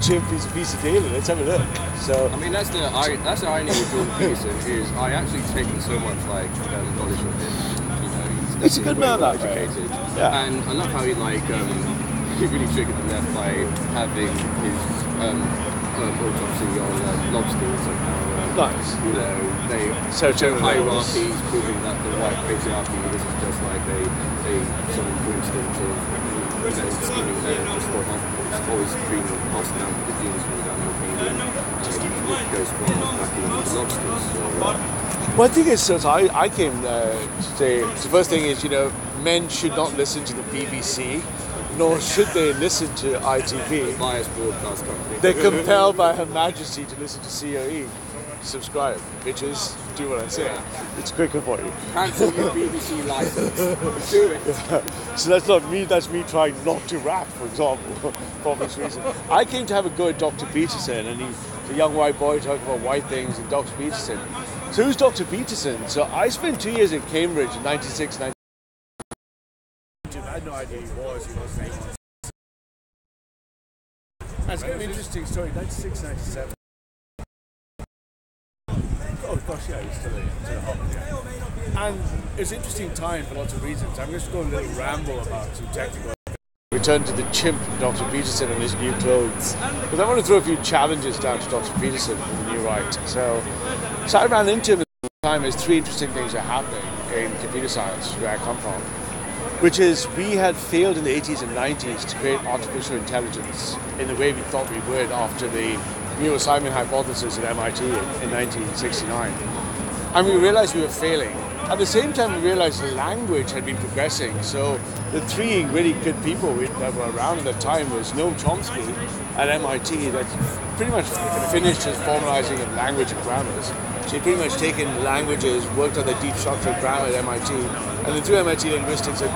chimp is a piece of data. Let's have a look. So I mean, that's the irony with Jordan Peterson is I actually taken so much like knowledge from him. You know, he's a good man, that educated. Yeah. And I love how he he really triggered the left by having his autopsy on lobsters and how nice. You know, they show hierarchies, proving that the white patriarchy this is just like a sort of coincidence of scheming there, just always being passed down to the genes without no opinion. It goes from back in the lobsters. So, well, I think it's so. I came to say the first thing is, you know, men should not listen to the BBC, nor should they listen to ITV. Biased broadcast company. They're compelled by Her Majesty to listen to C.O.E. Subscribe, bitches. Do what I say. It's quicker for you. Cancel your BBC license. Do it. So that's not me. That's me trying not to rap, for example, for obvious reason. I came to have a go at Dr. Peterson, and he's a young white boy talking about white things, and Dr. Peterson. So who's Dr. Peterson? So I spent 2 years in Cambridge in 96, 97. I had no idea he was. He wasn't anyone. That's kind of an interesting story. 96, 97. Oh gosh, yeah, he's still a hop, yeah. And it's an interesting time for lots of reasons. I'm just going to go a little ramble about some technical. Return to the chimp, Dr. Peterson, and his new clothes. Because I want to throw a few challenges down to Dr. Peterson in the new right. So I ran into him at the time as three interesting things are happening in computer science, where I come from. Which is, we had failed in the 80s and 90s to create artificial intelligence in the way we thought we would after the Simon hypothesis at MIT in 1969. And we realized we were failing. At the same time, we realized the language had been progressing. So the three really good people that were around at that time was Noam Chomsky at MIT that pretty much finished his formalizing of language and grammars. So he'd pretty much taken languages, worked on the deep structural grammar at MIT, and then through MIT linguistics had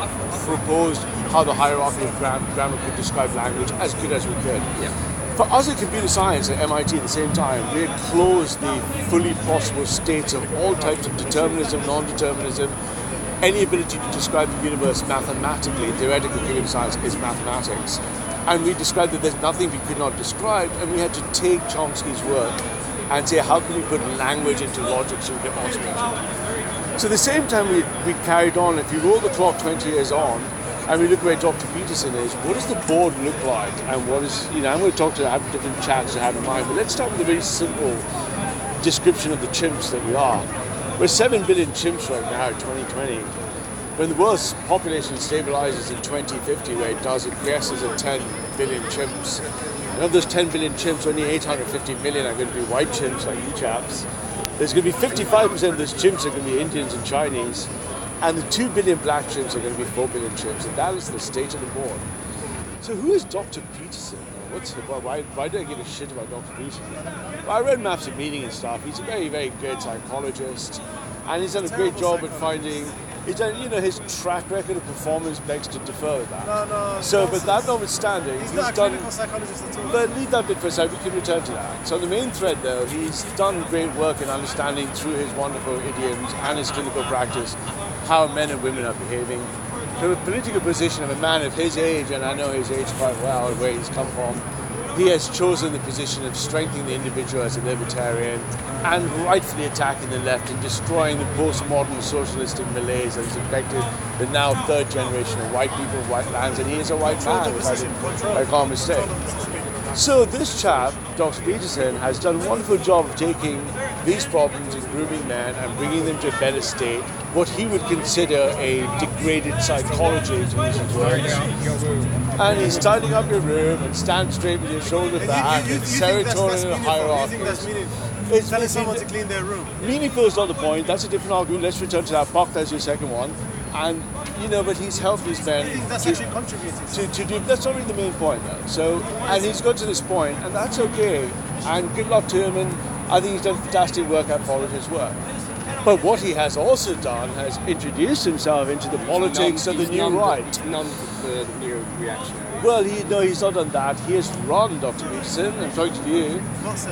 proposed how the hierarchy of grammar could describe language as good as we could. Yeah. For us in computer science at MIT at the same time, we had closed the fully possible states of all types of determinism, non-determinism, any ability to describe the universe mathematically. Theoretical computer science is mathematics. And we described that there's nothing we could not describe, and we had to take Chomsky's work and say, how can we put language into logic so we can automate it? So at the same time we carried on. If you roll the clock 20 years on, and we look where Dr. Peterson is, what does the board look like? And what is, I'm going to have different chats to have in mind, but let's start with a very simple description of the chimps that we are. We're 7 billion chimps right now in 2020. When the world's population stabilizes in 2050, where it does, it guesses at 10 billion chimps. And of those 10 billion chimps, only 850 million are going to be white chimps like you chaps. There's going to be 55% of those chimps are going to be Indians and Chinese. And the 2 billion black chimps are going to be 4 billion chimps, and that is the state of the board. So who is Dr. Peterson? Why do I give a shit about Dr. Peterson? Well, I read Maps of Meaning and stuff. He's a very, very good psychologist, and he's done a great job at finding. He's done, his track record of performance begs to defer with that. But that notwithstanding, he's not a clinical psychologist at all. But leave that bit for a second. We can return to that. So the main thread, though, he's done great work in understanding through his wonderful idioms and his clinical practice how men and women are behaving. From a political position of a man of his age, and I know his age quite well, where he's come from, he has chosen the position of strengthening the individual as a libertarian and rightfully attacking the left and destroying the postmodern socialistic malaise that has infected the now third generation of white people, white lands, and he is a white man, if I can't mistake. So this chap, Dr. Peterson, has done a wonderful job of taking these problems in grooming men and bringing them to a better state, what he would consider a degraded psychology, to use his words. And he's tidying up your room and stand straight with your shoulder back and serotonin and hierarchy. You think that's meaningful? It's telling someone to clean their room. Meaningful is not the point. That's a different argument. Let's return to that. Buck, that's your second one. And, but he's helped these men to do, that's not really the main point, though. So, and he's got to this point, and that's okay. And good luck to him, and I think he's done fantastic work. I've followed his work. But what he has also done has introduced himself into the politics of the new right. None of the new reactionary Well, he's not done that. He has run Dr. Peterson. I'm talking to you.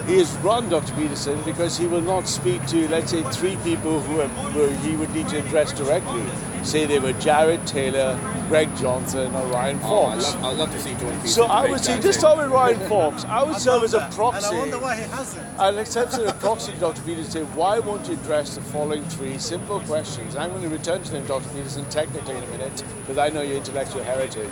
He has run Dr. Peterson because he will not speak to, let's say, 3 people who he would need to address directly. Say they were Jared Taylor, Greg Johnson, or Ryan Fox. I'd love to see Jordan Peterson. So I would say, just start with Ryan Fox. I would serve as a proxy. And I wonder why he hasn't. I'll accept as a proxy to Dr. Peterson say, why won't you address the following 3 simple questions? I'm going to return to them, Dr. Peterson, technically in a minute, because I know your intellectual heritage.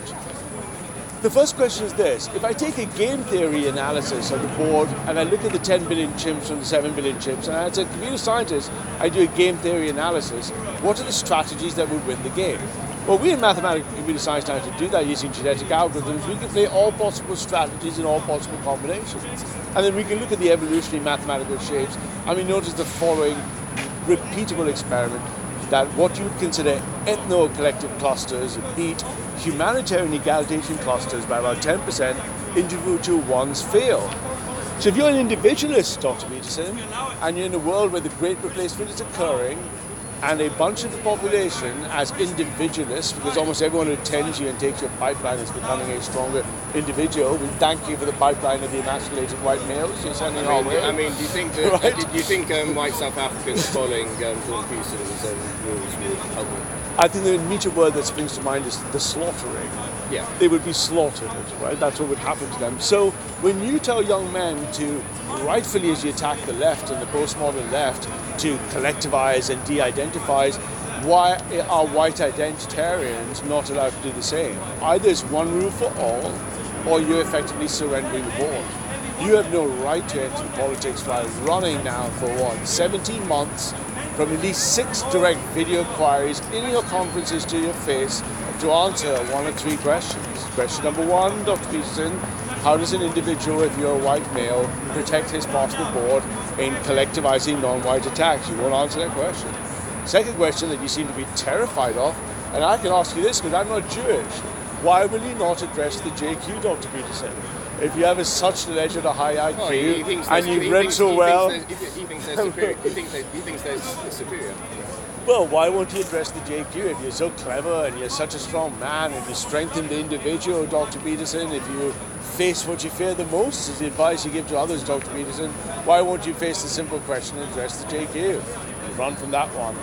The first question is this: if I take a game theory analysis of the board and I look at the 10 billion chimps from the 7 billion chimps, and as a computer scientist, I do a game theory analysis, what are the strategies that would win the game? Well, we in mathematics and computer science know how to do that using genetic algorithms. We can play all possible strategies in all possible combinations. And then we can look at the evolutionary mathematical shapes, and we notice the following repeatable experiment, that what you would consider ethno-collective clusters beat humanitarian egalitarian clusters by about 10%, individual ones fail. So if you're an individualist, Dr. Peterson, and you're in a world where the great replacement is occurring, and a bunch of the population as individualists, because almost everyone who attends you and takes your pipeline is becoming a stronger individual, we thank you for the pipeline of the emasculated white males you're sending our way. I mean, do you think that, Right? do you think white South Africans following Jordan Peterson's rules would help them? I think the immediate word that springs to mind is the slaughtering. Yeah. They would be slaughtered, right? That's what would happen to them. So when you tell young men to, rightfully as you attack the left and the postmodern left, to collectivize and de-identify, why are white identitarians not allowed to do the same? Either it's one rule for all, or you're effectively surrendering the board. You have no right to enter politics while running now for 17 months from at least 6 direct video inquiries in your conferences to your face to answer 1 or 3 questions. Question number 1, Dr. Peterson, how does an individual, if you're a white male, protect his part of the board in collectivizing non-white attacks? You won't answer that question. Second question that you seem to be terrified of, and I can ask you this because I'm not Jewish, why will you not address the JQ, Dr. Peterson? If you have such legend a high IQ and you've read so well... He thinks they're superior. He thinks they're superior. Well, why won't you address the JQ if you're so clever and you're such a strong man and you strengthen the individual, Dr. Peterson? If you face what you fear the most is the advice you give to others, Dr. Peterson, why won't you face the simple question and address the JQ? Run from that one.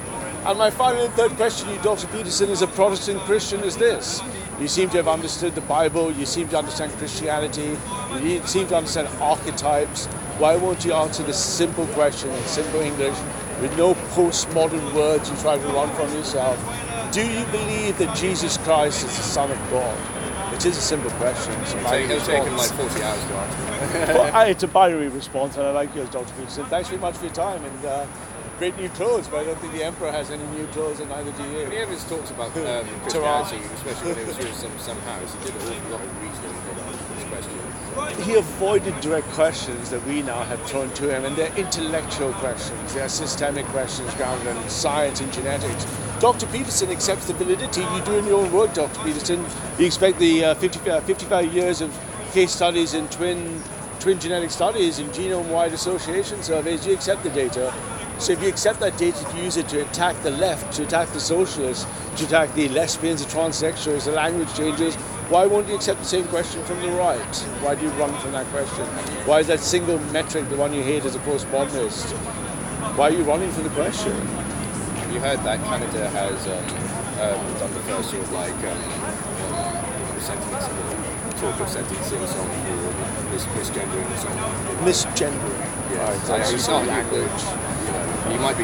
And my final and third question to you, Dr. Peterson, as a Protestant Christian is this. You seem to have understood the Bible, you seem to understand Christianity, you seem to understand archetypes. Why won't you answer the simple question in simple English with no postmodern words you try to run from yourself? Do you believe that Jesus Christ is the Son of God? It is a simple question. It'll take him like 40 hours to answer. Well, it's a binary response, and I like yours, Dr. Peterson. Thanks very much for your time, and great new clothes, but I don't think the Emperor has any new clothes, and neither do you. He ever talks about Christianity, especially when it was with some house. He did an awful lot of reasoning for this question. He avoided direct questions that we now have thrown to him, and they're intellectual questions. They're systemic questions grounded in science and genetics. Dr. Peterson accepts the validity you do in your own work, Dr. Peterson. You expect the 55 years of case studies in twin genetic studies and genome-wide association surveys. You accept the data. So if you accept that data to use it to attack the left, to attack the socialists, to attack the lesbians, the transsexuals, the language changes, why won't you accept the same question from the right? Why do you run from that question? Why is that single metric the one you hate as a postmodernist? Why are you running from the question? You heard that Canada has done the first sort of like talk of sentencing song for misgendering and so on. Misgendering. Yeah, Right, so that's it's not language. You might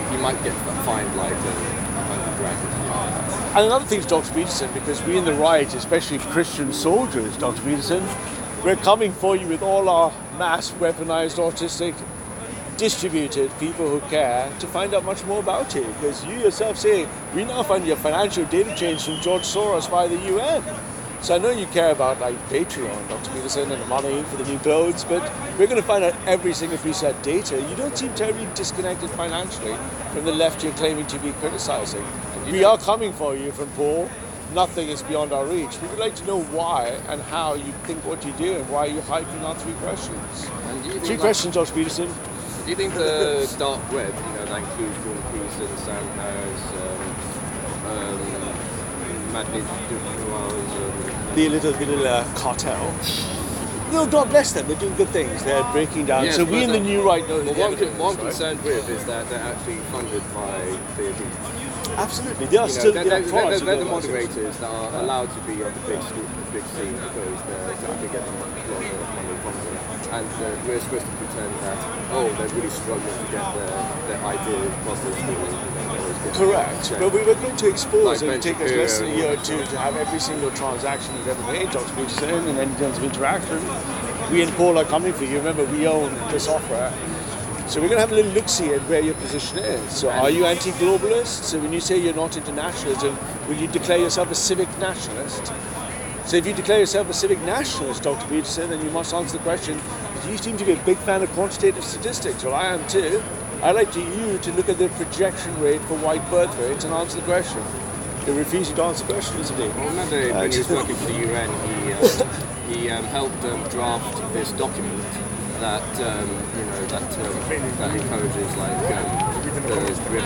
get fined like $100,000. And another thing is Dr. Peterson, because we in the right, especially Christian soldiers, Dr. Peterson, we're coming for you with all our mass weaponized autistic distributed people who care to find out much more about you, because you yourself say we now find your financial data change from George Soros via the UN. So I know you care about like Patreon, Dr. Peterson, and the money for the new clothes, but we're going to find out every single piece of that data. You don't seem terribly disconnected financially from the left you're claiming to be criticizing. We are coming for you from Paul. Nothing is beyond our reach. We would like to know why and how you think what you do and why you're hyping on 3 questions. Three questions, Dr. Peterson. Do you think the dark web, that includes Jordan Peterson, Sam Harris, Madness, the little cartel. No, God bless them. They're doing good things. They're breaking down. Yes, so we in the new right know. Well, what I'm concerned with is that they're actually funded by the elite. Absolutely, they are still. They're the moderators that are allowed to be on the big scene because they're actually getting a lot of money from them. And we're supposed to pretend that they're really struggling to get their ideas across the school. Correct, but we were going to expose it would take us less than a year or two to have every single transaction we've ever made, Dr. Peterson, and then in terms of interaction. We and Paul are coming for you. Remember, we own the software. So we're going to have a little look-see at where your position is. So are you anti-globalist? So when you say you're not internationalism, will you declare yourself a civic nationalist? So if you declare yourself a civic nationalist, Dr. Peterson, then you must answer the question, you seem to be a big fan of quantitative statistics. Well, I am too. I'd like you to look at the projection rate for white birth rates and answer the question. You're refusing to answer the question, isn't he? Well, remember when he was working for the UN, he helped draft this document that that encourages the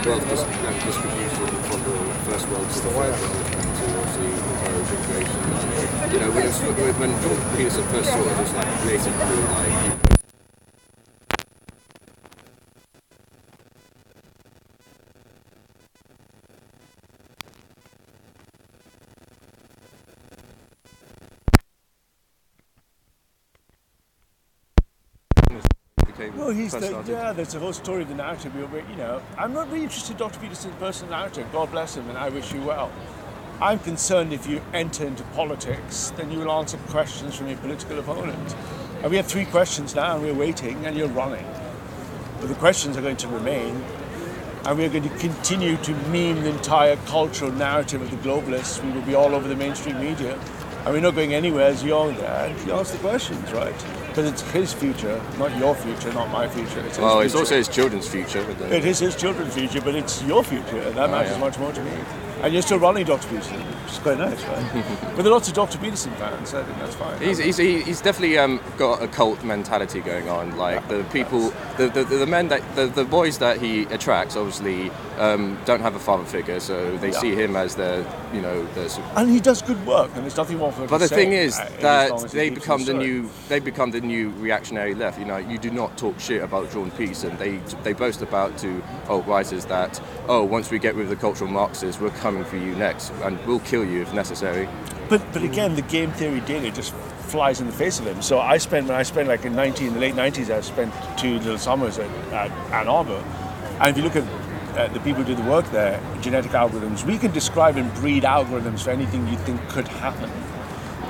wealth distribution from the first world to the third world to obviously encourage immigration. When Jordan Peterson first saw it, it was like basically like. Well, there's a whole story of the narrative. I'm not really interested in Dr. Peterson's personal narrative. God bless him, and I wish you well. I'm concerned if you enter into politics, then you will answer questions from your political opponent. And we have 3 questions now, and we're waiting, and you're running. But the questions are going to remain, and we're going to continue to meme the entire cultural narrative of the globalists. We will be all over the mainstream media. And we're not going anywhere as you're there. And you ask the questions, right? Because it's his future, not your future, not my future. It's also his children's future. It is his children's future, but it's your future, and that matters much more to me. And you're still running Dr. Peterson, which is quite nice, right? But there are lots of Dr. Peterson fans, so I think that's fine. He's definitely got a cult mentality going on. Like the people, the men the boys that he attracts, obviously don't have a father figure, so they see him as their. And he does good work, and there's nothing wrong with. But the thing is that they become the new reactionary left. You do not talk shit about Jordan Peterson. They boast about to alt-writers that once we get rid of the cultural Marxists, we're coming for you next, and we'll kill you if necessary. But again, the game theory data just flies in the face of him. So when I spent like in the late 90s, I spent 2 little summers at Ann Arbor, and if you look at the people who do the work there, genetic algorithms, we can describe and breed algorithms for anything you think could happen.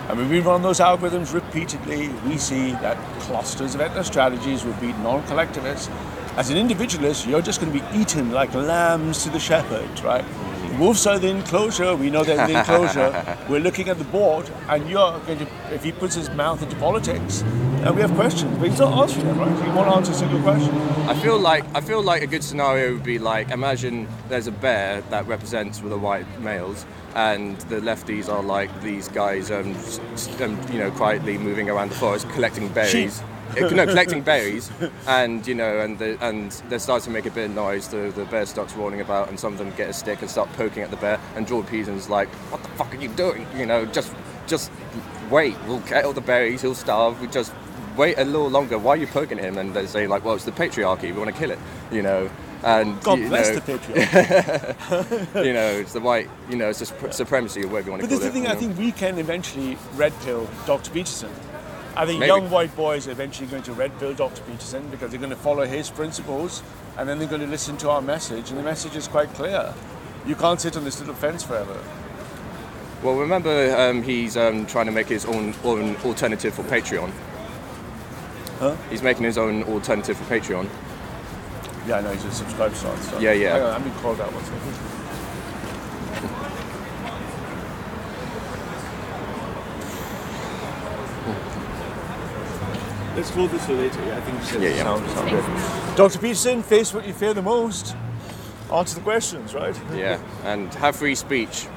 And when we run those algorithms repeatedly, we see that clusters of ethno-strategies will beat non-collectivists. As an individualist, you're just going to be eaten like lambs to the shepherd, right? The wolves are in the enclosure, we know they're in the enclosure. We're looking at the board, and you're going to, if he puts his mouth into politics, and we have questions, but he's not answering them, right? He won't answer a single question. I feel like a good scenario would be like, imagine there's a bear that represents the white males, and the lefties are like these guys, quietly moving around the forest collecting berries. Collecting berries, and they start to make a bit of noise. The bear starts rolling about, and some of them get a stick and start poking at the bear. And Jordan Peterson's like, "What the fuck are you doing? Just wait. We'll get all the berries. He'll starve. We just wait a little longer. Why are you poking at him?" And they say like, "Well, it's the patriarchy. We want to kill it." And God bless the patriarchy. It's the white. It's the supremacy or whatever you want to call it. But this is the thing. I think we can eventually red pill Dr. Peterson. I think young white boys are eventually going to red pill Dr. Peterson because they're going to follow his principles, and then they're going to listen to our message, and the message is quite clear. You can't sit on this little fence forever. Well, remember he's trying to make his own alternative for Patreon. Huh? He's making his own alternative for Patreon. Yeah, I know, he's a subscribe site. So. Yeah. Hang on, I'm being called out once again. Let's hold this for later. I think it sounds good. Dr. Peterson, face what you fear the most. Answer the questions, right? Yeah, and have free speech.